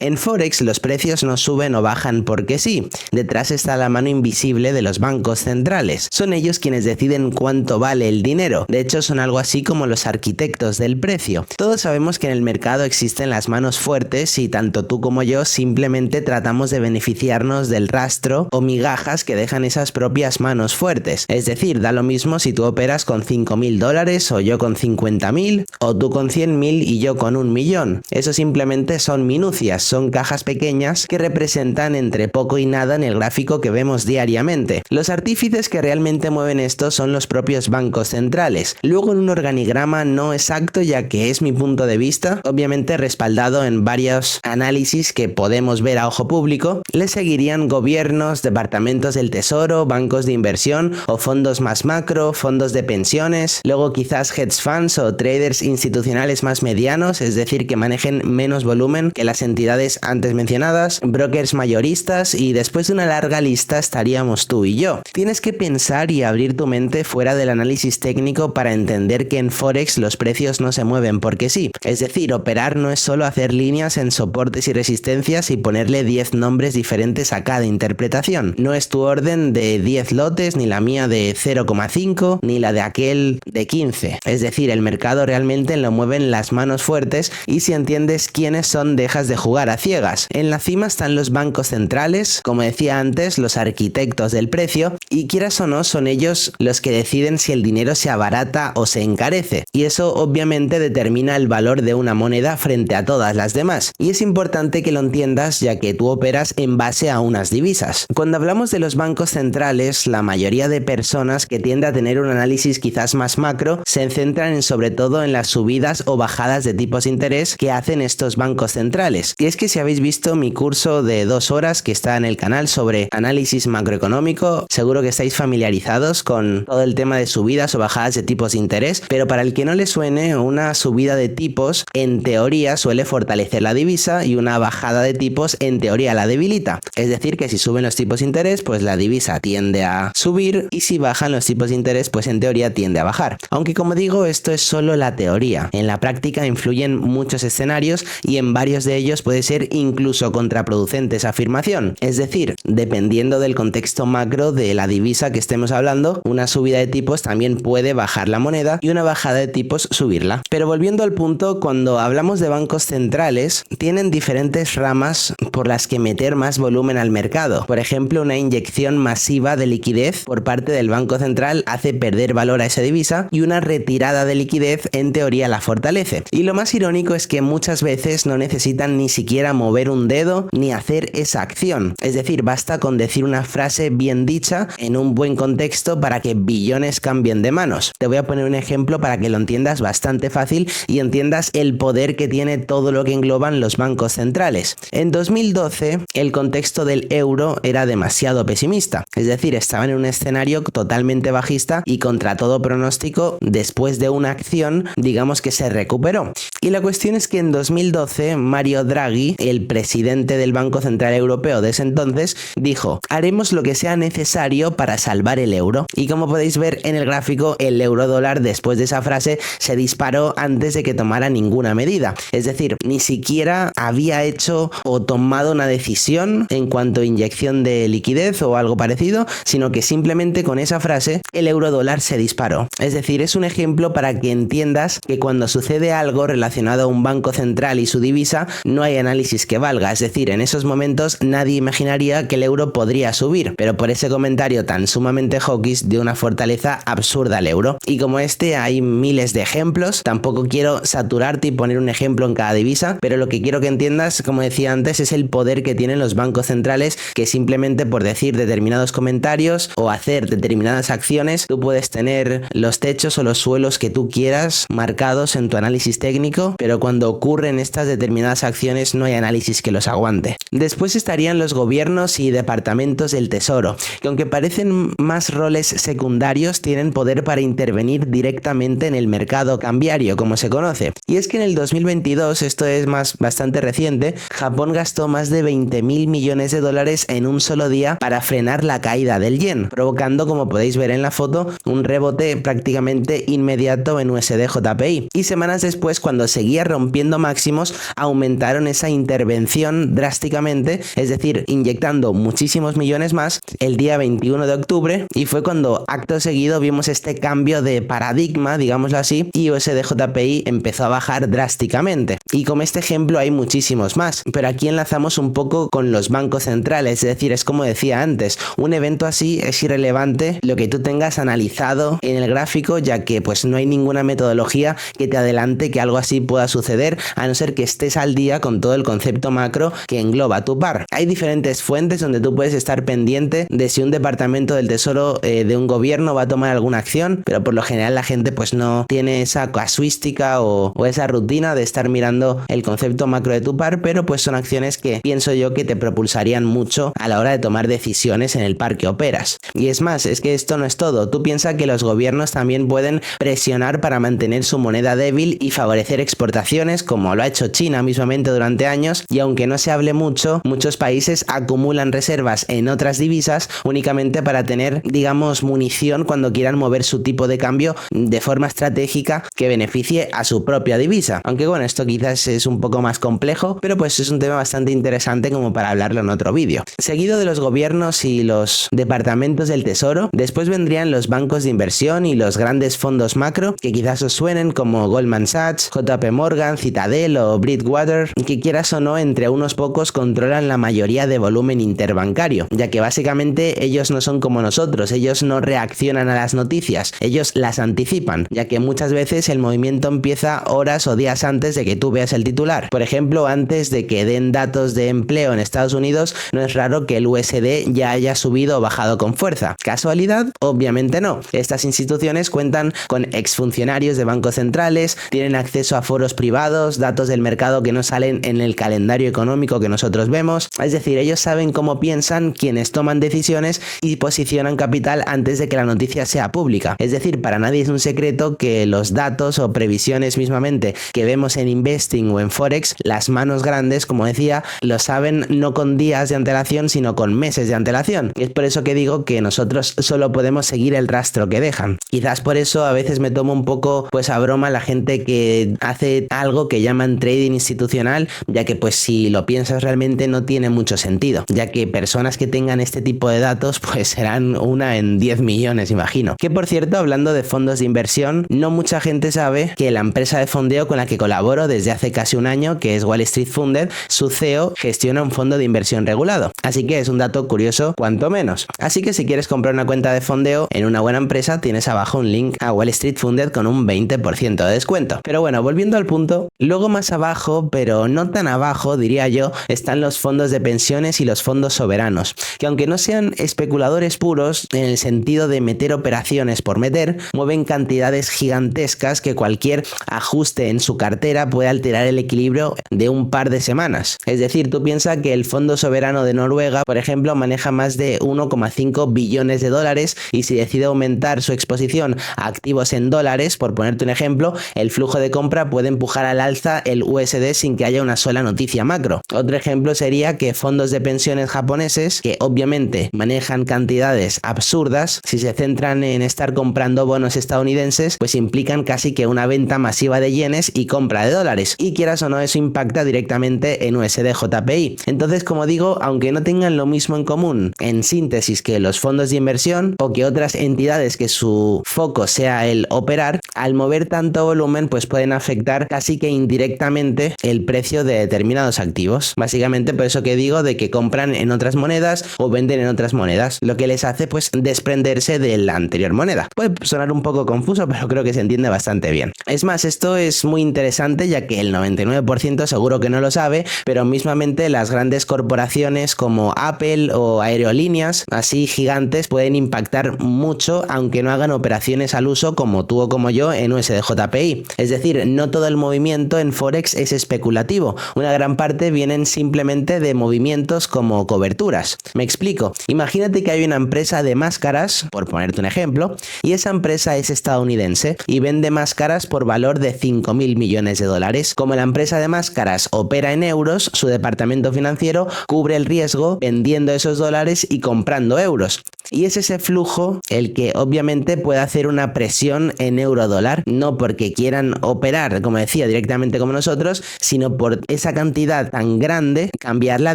En Forex los precios no suben o bajan porque sí. Detrás está la mano invisible de los bancos centrales. Son ellos quienes deciden cuánto vale el dinero. De hecho, son algo así como los arquitectos del precio. Todos sabemos que en el mercado existen las manos fuertes y tanto tú como yo simplemente tratamos de beneficiarnos del rastro o migajas que dejan esas propias manos fuertes. Es decir, da lo mismo si tú operas con $5.000 o yo con 50.000 o tú con 100.000 y yo con 1.000.000. Eso simplemente son minucias, son cajas pequeñas que representan entre poco y nada en el gráfico que vemos diariamente. Los artífices que realmente mueven esto son los propios bancos centrales. Luego en un organigrama no exacto, ya que es mi punto de vista, obviamente respaldado en varios análisis que podemos ver a ojo público, le seguirían gobiernos, departamentos del tesoro, bancos de inversión o fondos más macro, fondos de pensiones, luego quizás hedge funds o traders institucionales más medianos, es decir, que manejen menos volumen que las entidades antes mencionadas, brokers mayoristas y después de una larga lista estaríamos tú y yo. Tienes que pensar y abrir tu mente fuera del análisis técnico para entender que en Forex los precios no se mueven porque sí. Es decir, operar no es solo hacer líneas en soportes y resistencias y ponerle 10 nombres diferentes a cada interpretación. No es tu orden de 10 lotes, ni la mía de 0,5, ni la de aquel de 15. Es decir, el mercado realmente lo mueven las manos fuertes y si entiendes quiénes son dejas de jugar a ciegas. En la cima están los bancos centrales, como decía antes, los arquitectos del precio, y quieras o no son ellos los que deciden si el dinero se abarata o se encarece. Y eso obviamente determina el valor de una moneda frente a todas las demás. Y es importante que lo entiendas ya que tú operas en base a unas divisas. Cuando hablamos de los bancos centrales, la mayoría de personas que tiende a tener un análisis quizás más macro se centran sobre todo en las subidas o bajadas de tipos de interés que hacen estos bancos centrales. Y es que si habéis visto mi curso de 2 horas que está en el canal sobre análisis macroeconómico, seguro que estáis familiarizados con todo el tema de subidas o bajadas de tipos de interés, pero para el que no le suene, una subida de tipos en teoría suele fortalecer la divisa y una bajada de tipos en teoría la debilita. Es decir, que si suben los tipos de interés, pues la divisa tiende a subir y si bajan los tipos de interés, pues en teoría tiende a bajar. Aunque como digo, esto es solo la teoría. En la práctica influyen muchos escenarios y en varios de ellos puede ser incluso contraproducente esa afirmación. Es decir, dependiendo del contexto macro de la divisa que estemos hablando, una subida de tipos también puede bajar la moneda y una bajada de tipos subirla. Pero volviendo al punto, cuando hablamos de bancos centrales, tienen diferentes ramas por las que meter más volumen al mercado. Por ejemplo, una inyección masiva de liquidez por parte del Banco Central hace perder valor a esa divisa y una retirada de liquidez en teoría la fortalece. Y lo más irónico es que muchas veces no necesitan ni siquiera mover un dedo ni hacer esa acción. Es decir, basta con decir una frase bien dicha en un buen contexto para que billones cambien de manos. Te voy a poner un ejemplo para que lo entiendas bastante fácil y entiendas el poder que tiene todo lo que engloban los bancos centrales. En 2012, el contexto del euro era demasiado pesimista. Es decir, estaban en un escenario totalmente bajista y contra todo pronóstico, después de una acción, digamos que se recuperó. Y la cuestión es que en 2012, Mario Draghi, el presidente del Banco Central Europeo de ese entonces, dijo: haremos lo que sea necesario para salvar el euro. Y como podéis ver en el gráfico, el euro dólar después de esa frase se disparó antes de que tomara ninguna medida. Es decir, ni siquiera había hecho o tomado una decisión en cuanto a inyección de liquidez o algo parecido, sino que simplemente con esa frase el euro dólar se disparó. Es decir, es un ejemplo para que entiendas que cuando sucede algo relacionado a un banco central y su divisa, no hay análisis que valga. Es decir, en esos momentos nadie imaginaría que el euro podría subir, pero por ese comentario tan sumamente hawkish dio una fortaleza absurda al euro. Y como este hay miles de ejemplos, tampoco quiero saturarte y poner un ejemplo en cada divisa, pero lo que quiero que entiendas, como decía antes, es el poder que tienen los bancos centrales, que simplemente por decir determinados comentarios o hacer determinadas acciones, tú puedes tener los techos o los suelos que tú quieras marcados en tu análisis técnico, pero cuando ocurren estas determinadas acciones no hay análisis que los aguante. Después estarían los gobiernos y departamentos del tesoro, que aunque parecen más roles secundarios, tienen poder para intervenir directamente en el mercado cambiario, como se conoce. Y es que en el 2022, esto es bastante reciente, Japón gastó más de 20.000 millones de dólares en un solo día para frenar la caída del yen, provocando, como podéis ver en la foto, un rebote prácticamente inmediato en USD JPY. Y semanas después, cuando seguía rompiendo máximos, aumentaron esa esa intervención drásticamente, es decir, inyectando muchísimos millones más el día 21 de octubre, y fue cuando acto seguido vimos este cambio de paradigma, digámoslo así, y USD-JPY empezó a bajar drásticamente. Y como este ejemplo hay muchísimos más, pero aquí enlazamos un poco con los bancos centrales, es decir, es como decía antes, un evento así es irrelevante lo que tú tengas analizado en el gráfico, ya que pues no hay ninguna metodología que te adelante que algo así pueda suceder, a no ser que estés al día con todo el concepto macro que engloba tu par. Hay diferentes fuentes donde tú puedes estar pendiente de si un departamento del tesoro de un gobierno va a tomar alguna acción, pero por lo general la gente pues no tiene esa casuística o esa rutina de estar mirando el concepto macro de tu par, pero pues son acciones que pienso yo que te propulsarían mucho a la hora de tomar decisiones en el par que operas. Y es más, es que esto no es todo. Tú piensas que los gobiernos también pueden presionar para mantener su moneda débil y favorecer exportaciones, como lo ha hecho China mismamente durante años, y aunque no se hable mucho, muchos países acumulan reservas en otras divisas únicamente para tener, digamos, munición cuando quieran mover su tipo de cambio de forma estratégica que beneficie a su propia divisa. Aunque bueno, esto quizás es un poco más complejo, pero pues es un tema bastante interesante como para hablarlo en otro vídeo. Seguido de los gobiernos y los departamentos del tesoro, después vendrían los bancos de inversión y los grandes fondos macro, que quizás os suenen, como Goldman Sachs, JP Morgan, Citadel o Bridgewater, que quieras o no, entre unos pocos controlan la mayoría de volumen interbancario, ya que básicamente ellos no son como nosotros, ellos no reaccionan a las noticias, ellos las anticipan, ya que muchas veces el movimiento empieza horas o días antes de que tú veas el titular. Por ejemplo, antes de que den datos de empleo en Estados Unidos, no es raro que el USD ya haya subido o bajado con fuerza. ¿Casualidad? Obviamente no. Estas instituciones cuentan con exfuncionarios de bancos centrales, tienen acceso a foros privados, datos del mercado que no salen en el calendario económico que nosotros vemos. Es decir, ellos saben cómo piensan quienes toman decisiones y posicionan capital antes de que la noticia sea pública. Es decir, para nadie es un secreto que los datos o previsiones mismamente que vemos en Investing o en Forex, las manos grandes, como decía, lo saben no con días de antelación, sino con meses de antelación. Y es por eso que digo que nosotros solo podemos seguir el rastro que dejan. Quizás por eso a veces me tomo un poco pues a broma la gente que hace algo que llaman trading institucional, ya que pues si lo piensas realmente no tiene mucho sentido, ya que personas que tengan este tipo de datos pues serán una en 10 millones, imagino. Que por cierto, hablando de fondos de inversión, no mucha gente sabe que la empresa de fondeo con la que colaboro desde hace casi un año, que es Wall Street Funded, su CEO gestiona un fondo de inversión regulado. Así que es un dato curioso, cuanto menos. Así que si quieres comprar una cuenta de fondeo en una buena empresa, tienes abajo un link a Wall Street Funded con un 20% de descuento. Pero bueno, volviendo al punto, luego más abajo, pero no tan abajo, diría yo, están los fondos de pensiones y los fondos soberanos, que aunque no sean especuladores puros, en el sentido de meter operaciones por meter, mueven cantidades gigantescas que cualquier ajuste en su cartera puede alterar el equilibrio de un par de semanas. Es decir, tú piensas que el Fondo Soberano de Noruega, por ejemplo, maneja más de 1,5 billones de dólares, y si decide aumentar su exposición a activos en dólares, por ponerte un ejemplo, el flujo de compra puede empujar al alza el USD sin que haya una sola noticia macro. Otro ejemplo sería que fondos de pensiones japoneses, que obviamente manejan cantidades absurdas, si se centran en estar comprando bonos estadounidenses, pues implican casi que una venta masiva de yenes y compra de dólares, y quieras o no, eso impacta directamente en USD-JPY. Entonces, como digo, aunque no tengan lo mismo en común, en síntesis, que los fondos de inversión o que otras entidades que su foco sea el operar, al mover tanto volumen pues pueden afectar casi que indirectamente el precio de determinados activos. Básicamente por eso que digo de que compran en otras monedas o venden en otras monedas, lo que les hace pues desprenderse de la anterior moneda. Puede sonar un poco confuso, pero creo que se entiende bastante bien. Es más, esto es muy interesante, ya que el 99% seguro que no lo sabe, pero mismamente las grandes corporaciones como Apple o aerolíneas así gigantes pueden impactar mucho, aunque no hagan operaciones al uso como tú o como yo en USD-JPY. Es decir, no todo el movimiento en Forex es especulativo, una gran parte vienen simplemente de movimientos como coberturas. Me explico, imagínate que hay una empresa de máscaras, por ponerte un ejemplo, y esa empresa es estadounidense y vende máscaras por valor de 5.000 millones de dólares. Como la empresa de máscaras opera en euros, su departamento financiero cubre el riesgo vendiendo esos dólares y comprando euros. y es ese flujo el que obviamente puede hacer una presión en euro-dólar, no porque quieran operar, como decía, directamente como nosotros, sino por esa cantidad tan grande cambiarla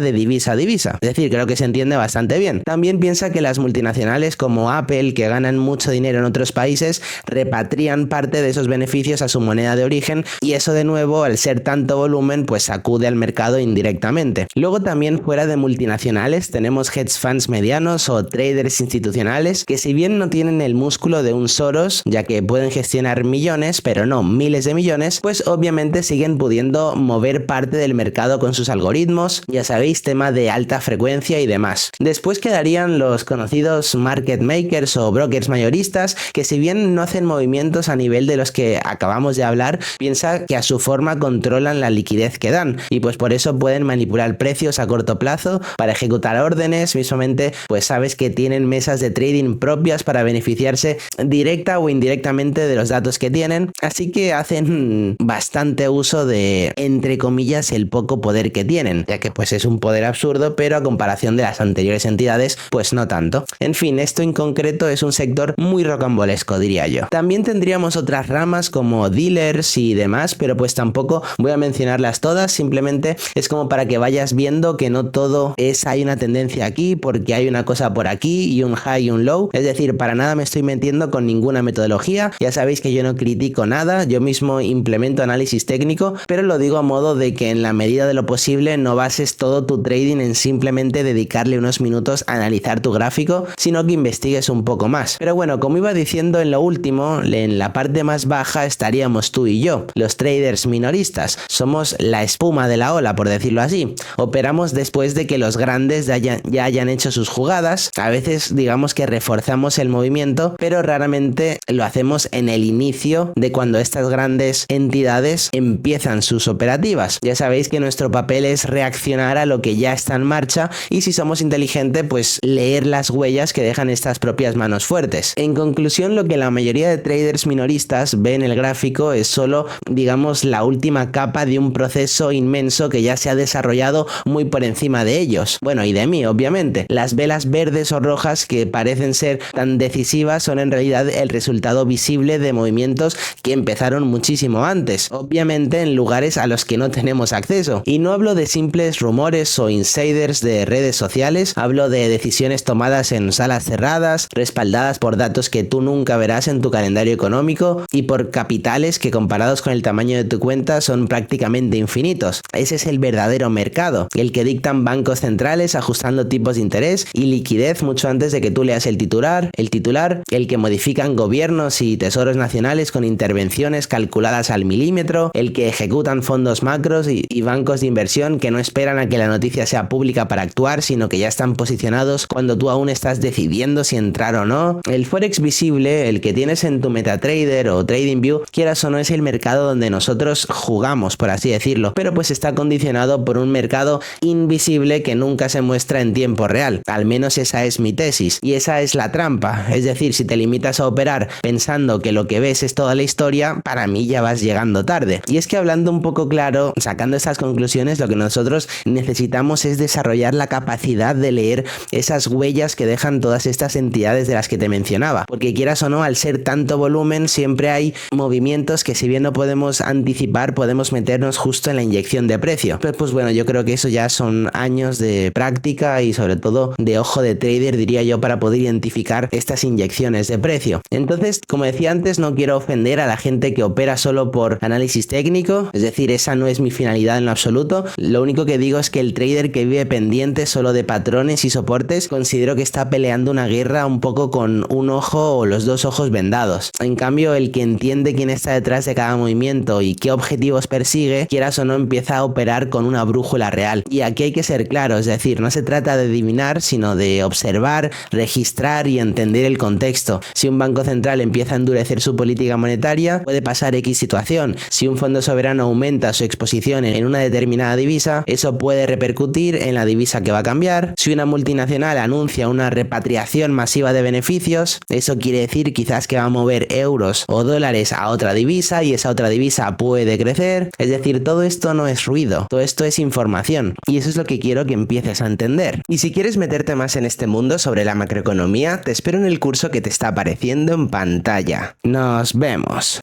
de divisa a divisa. Es decir, creo que se entiende bastante bien. También piensa que las multinacionales como Apple, que ganan mucho dinero en otros países, repatrian parte de esos beneficios a su moneda de origen, y eso de nuevo, al ser tanto volumen, pues sacude al mercado indirectamente. Luego también fuera de multinacionales tenemos hedge funds medianos o traders institucionales que, si bien no tienen el músculo de un Soros, ya que pueden gestionar millones, pero no miles de millones, pues obviamente siguen pudiendo mover parte del mercado con sus algoritmos, ya sabéis, tema de alta frecuencia y demás. Después quedarían los conocidos market makers o brokers mayoristas, que si bien no hacen movimientos a nivel de los que acabamos de hablar, piensa que a su forma controlan la liquidez que dan, y pues por eso pueden manipular precios a corto plazo para ejecutar órdenes. Mismamente, pues sabes que tienen mesas de trading propias para beneficiarse directa o indirectamente de los datos que tienen, así que hacen bastante uso de, entre comillas, el poco poder que tienen, ya que pues es un poder absurdo, pero a comparación de las anteriores entidades, pues no tanto. En fin, esto en concreto es un sector muy rocambolesco, diría yo. También tendríamos otras ramas como dealers y demás, pero pues tampoco voy a mencionarlas todas, simplemente es como para que vayas viendo que no todo es hay una tendencia aquí porque hay una cosa por aquí y un high y un low. Es decir, para nada me estoy metiendo con ninguna metodología, ya sabéis que yo no critico nada, yo mismo implemento análisis técnico, pero lo digo a modo de que en la medida de lo posible no bases todo tu trading en simplemente dedicarle unos minutos a analizar tu gráfico, sino que investigues un poco más. Pero bueno, como iba diciendo, en lo último, en la parte más baja estaríamos tú y yo, los traders minoristas. Somos la espuma de la ola, por decirlo así. Operamos después de que los grandes ya hayan hecho sus jugadas. A veces digamos que reforzamos el movimiento, pero raramente lo hacemos en el inicio de cuando estas grandes entidades empiezan sus operativas. Ya sabéis que nuestro papel es reaccionar a lo que ya está en marcha, y si somos inteligentes, pues leer las huellas que dejan estas propias manos fuertes. En conclusión, lo que la mayoría de traders minoristas ve en el gráfico es solo, digamos, la última capa de un proceso inmenso que ya se ha desarrollado muy por encima de ellos. Bueno, y de mí, obviamente. Las velas verdes o rojas que parecen ser tan decisivas son en realidad el resultado visible de movimientos que empezaron muchísimo antes, obviamente en lugares a los que no tenemos acceso. Y no hablo de simples rumores o insiders de redes sociales, hablo de decisiones tomadas en salas cerradas, respaldadas por datos que tú nunca verás en tu calendario económico y por capitales que, comparados con el tamaño de tu cuenta, son prácticamente infinitos. Ese es el verdadero mercado, el que dictan bancos centrales ajustando tipos de interés y liquidez mucho antes de que tú leas el titular, el que modifican gobiernos y tesoros nacionales con intervenciones calculadas al milímetro, el que ejecutan fondos macros y bancos de inversión que no esperan a que la noticia sea pública para actuar, sino que ya están posicionados cuando tú aún estás decidiendo si entrar o no. El Forex visible, el que tienes en tu MetaTrader o TradingView, quieras o no, es el mercado donde nosotros jugamos, por así decirlo, pero pues está condicionado por un mercado invisible que nunca se muestra en tiempo real. Al menos esa es mi tesis, y esa es la trampa. Es decir, si te limitas a operar pensando que lo que ves es toda la historia, para mí ya vas llegando tarde. Y es que, hablando un poco claro, sacando estas conclusiones, lo que nosotros necesitamos es desarrollar la capacidad de leer esas huellas que dejan todas estas entidades de las que te mencionaba, porque quieras o no, al ser tanto volumen, siempre hay movimientos que, si bien no podemos anticipar, podemos meternos justo en la inyección de precio. Pero pues bueno, yo creo que eso ya son años de práctica y sobre todo de ojo de trader, diría yo, para poder identificar estas inyecciones de precio. Entonces, como decía antes, no quiero ofender a la gente que opera solo por análisis técnico, es decir, esa no es mi finalidad en lo absoluto. Lo único que digo es que el trader que vive pendiente solo de patrones y soportes, considero que está peleando una guerra un poco con un ojo o los dos ojos vendados. En cambio, el que entiende quién está detrás de cada movimiento y qué objetivos persigue, quieras o no, empieza a operar con una brújula real. Y aquí hay que ser claro, es decir, no se trata de adivinar, sino de observar, registrar y entender el contexto. Si un banco central empieza a endurecer su política monetaria, puede pasar X situación. Si un fondo soberano aumenta su exposición en una determinada divisa, eso puede repercutir en la divisa que va a cambiar. Si una multinacional anuncia una repatriación masiva de beneficios, eso quiere decir quizás que va a mover euros o dólares a otra divisa, y esa otra divisa puede crecer. Es decir, todo esto no es ruido, todo esto es información, y eso es lo que quiero que empieces a entender. Y si quieres meterte más en este mundo, sobre sobre la macroeconomía te espero en el curso que te está apareciendo en pantalla. Nos vemos.